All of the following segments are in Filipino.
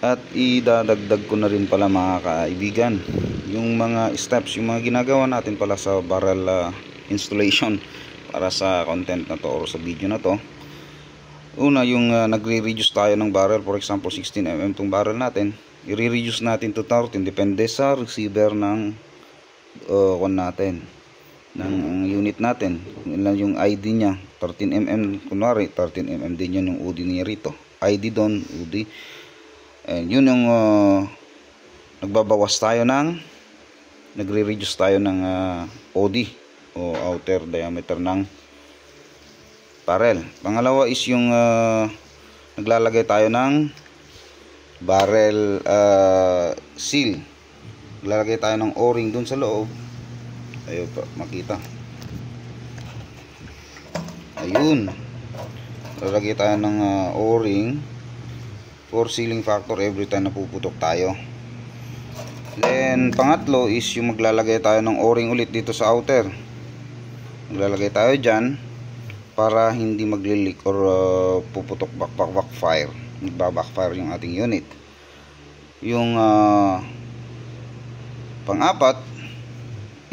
At idadagdag ko na rin pala mga kaibigan yung mga steps, yung mga ginagawa natin pala sa barrel installation para sa content na to or sa video na to. Una, yung nagre-reduce tayo ng barrel, for example 16mm tong barrel natin, i-reduce natin to 13, depende sa receiver ng natin, ng unit natin. Yung ID nya 13mm, kunwari 13mm din yun yung UD niya rito, ID doon, UD. And yun yung nagbabawas tayo ng, nagre-reduce tayo ng OD o outer diameter ng barrel. Pangalawa is yung naglalagay tayo ng barrel seal. Naglalagay tayo ng o-ring dun sa loob. Ayun pa, makita. Ayun. Naglalagay tayo ng o-ring for sealing factor every time na puputok tayo. Then pangatlo is yung maglalagay tayo ng o-ring ulit dito sa outer. Maglalagay tayo dyan para hindi magli-leak or puputok backfire. Magba-backfire yung ating unit. Yung pang-apat,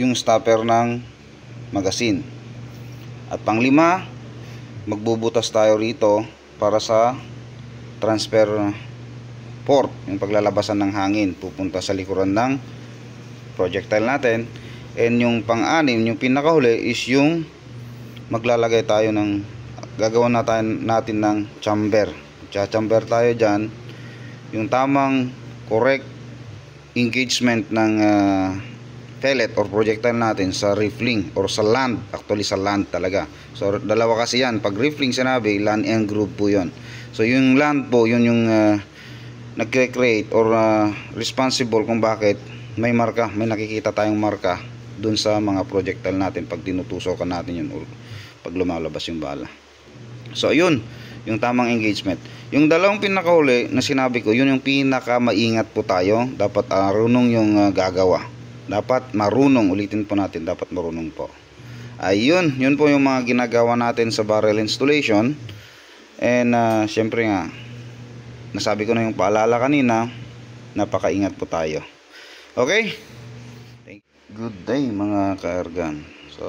yung stopper ng magazine. At pang-lima, magbubutas tayo rito para sa transfer port, yung paglalabasan ng hangin pupunta sa likuran ng projectile natin. And yung pang-anim, yung pinakahuli is yung maglalagay tayo ng, gagawin natin ng chamber. Chamber tayo dyan, yung tamang correct engagement ng pellet or projectile natin sa riffling or sa land. Actually sa land talaga. So dalawa kasi yan, pag riffling sinabi, land and groove po yun. So yung land po, yun yung nagre-create or responsible kung bakit may marka, may nakikita tayong marka dun sa mga projectile natin pag tinutusokan natin yun or pag lumalabas yung bala. So yun, yung tamang engagement. Yung dalawang pinakahuli na sinabi ko, yun yung pinaka maingat po tayo. Dapat marunong yung gagawa. Dapat marunong, ulitin po natin, dapat marunong po. Ayun, yun po yung mga ginagawa natin sa barrel installation. And syempre nga, nasabi ko na yung paalala kanina, napakaingat po tayo. Okay? Good day mga ka-ergan. So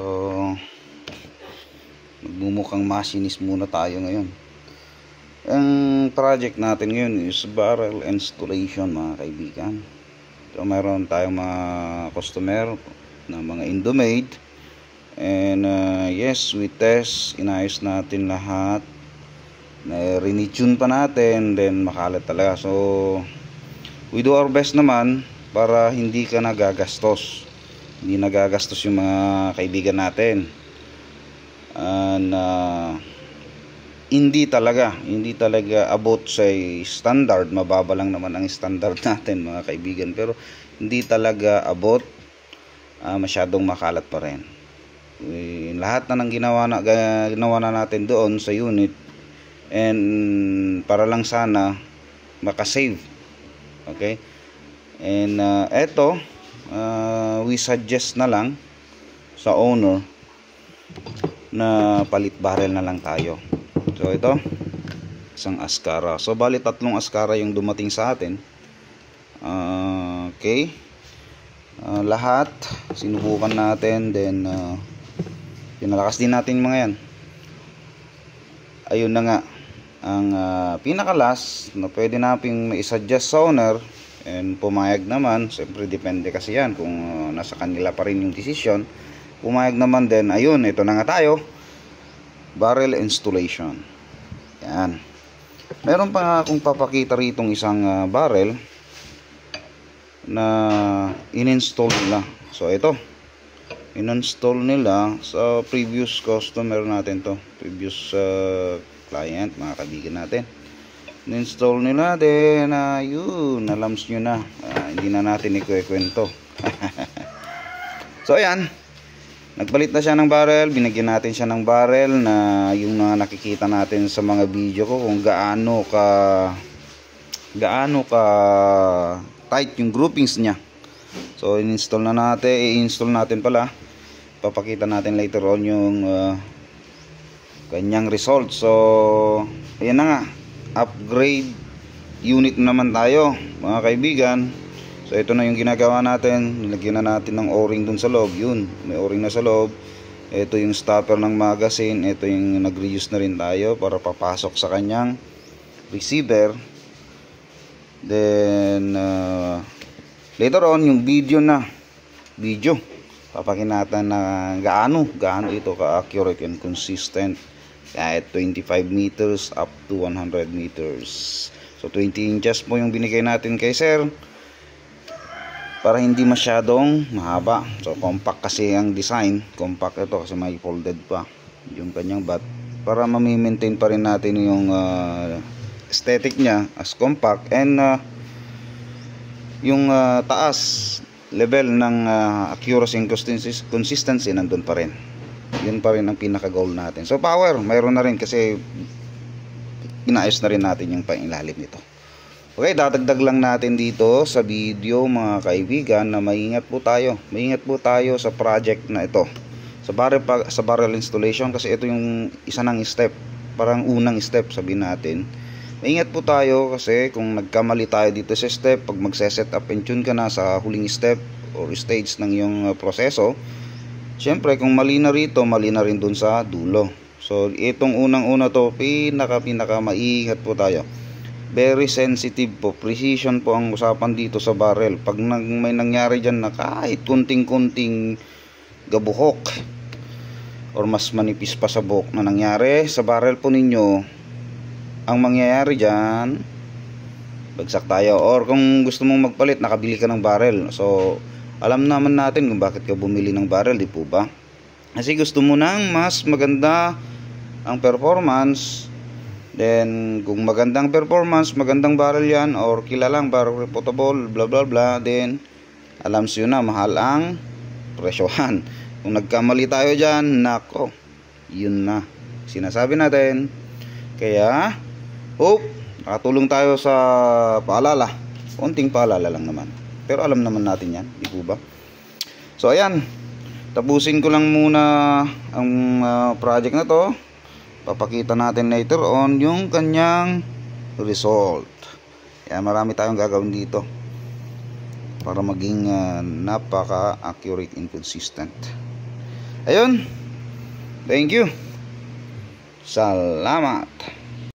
magmumukhang machinist muna tayo ngayon. Ang project natin ngayon is barrel installation mga kaibigan. So mayroon tayong mga customer na mga Indomade. And yes, we test, inayos natin lahat, na-retune pa natin, then makalat talaga. So we do our best naman para hindi ka nagagastos, hindi nagagastos yung mga kaibigan natin. And hindi talaga abot sa standard. Mababa lang naman ang standard natin mga kaibigan, pero hindi talaga abot, masyadong makalat pa rin. Lahat na ng ginawa na natin doon sa unit, and para lang sana makasave. Okay, and eto we suggest na lang sa owner na palit barrel na lang tayo. So ito, isang Ascara. So bali tatlong Ascara yung dumating sa atin. Okay, lahat sinubukan natin, then pinalakas din natin mga yan. Ayun na nga ang pinaka-last na pwede nating mai-suggest sa owner, and pumayag naman. Siyempre depende kasi yan kung nasa kanila pa rin yung decision. Pumayag naman din. Ayun, ito na nga tayo, barrel installation. Yan. Meron pa nga akong papakita ritong isang barrel na in-install nila. So ito, in-install nila sa previous customer natin to, previous client, mga kaibigan natin. In-install nila, then yun, alams nyo na, hindi na natin ikukwento. So ayan, nagpalit na siya ng barrel, binigyan natin siya ng barrel na yung mga nakikita natin sa mga video ko kung gaano ka tight yung groupings niya. So i-install natin pala. Papakita natin later on yung kanyang result. So ayan na nga, upgrade unit naman tayo mga kaibigan. So ito na yung ginagawa natin. Nilagyan na natin ng o-ring dun sa loob. Yun, may o-ring na sa loob. Ito yung stopper ng magazine. Ito yung nag-reuse na rin tayo para papasok sa kanyang receiver. Then later on yung video papakita natin na gaano ito ka-accurate and consistent kahit 25 meters up to 100 meters. So 20 inches po yung binigay natin kay sir para hindi masyadong mahaba. So compact kasi ang design, compact ito kasi may folded pa yung kanyang bat para ma-maintain pa rin natin yung aesthetic niya as compact, and yung taas level ng accuracy and consistency nandun pa rin. Yun pa rin ang pinaka goal natin. So power mayroon na rin kasi inaayos na rin natin yung pang-ilalim nito. Okay, dadagdag lang natin dito sa video mga kaibigan na maingat po tayo sa project na ito, sa barrel installation, kasi ito yung isa ng step, parang unang step sabihin natin. Maingat po tayo kasi kung nagkamali tayo dito sa step, pag magse-set up and tune ka na sa huling step or stage ng iyong proseso, syempre kung mali na rito, mali na rin dun sa dulo. So itong unang-una to, pinaka maingat po tayo. Very sensitive po, precision po ang usapan dito sa barrel. Pag may nangyari dyan na kahit kunting-kunting gabuhok or mas manipis pa sa buhok na nangyari sa barrel po ninyo, ang mangyayari dyan, bagsak tayo. Or kung gusto mong magpalit, nakabili ka ng barrel. So alam naman natin kung bakit ka bumili ng barrel, di po ba? Kasi gusto mo nang mas maganda ang performance. Then kung magandang performance, magandang barrel yan, or kilalang barrel reputable, bla bla bla, then alam siyo na mahal ang presyohan. Kung nagkamali tayo dyan, nako, yun na sinasabi natin. Kaya hope nakatulong tayo sa paalala, konting paalala lang naman, pero alam naman natin yan, di po ba? So ayan, tapusin ko lang muna ang project na to. Papakita natin later on yung kanyang result. Kaya marami tayong gagawin dito para maging napaka-accurate and consistent. Ayun, thank you, salamat.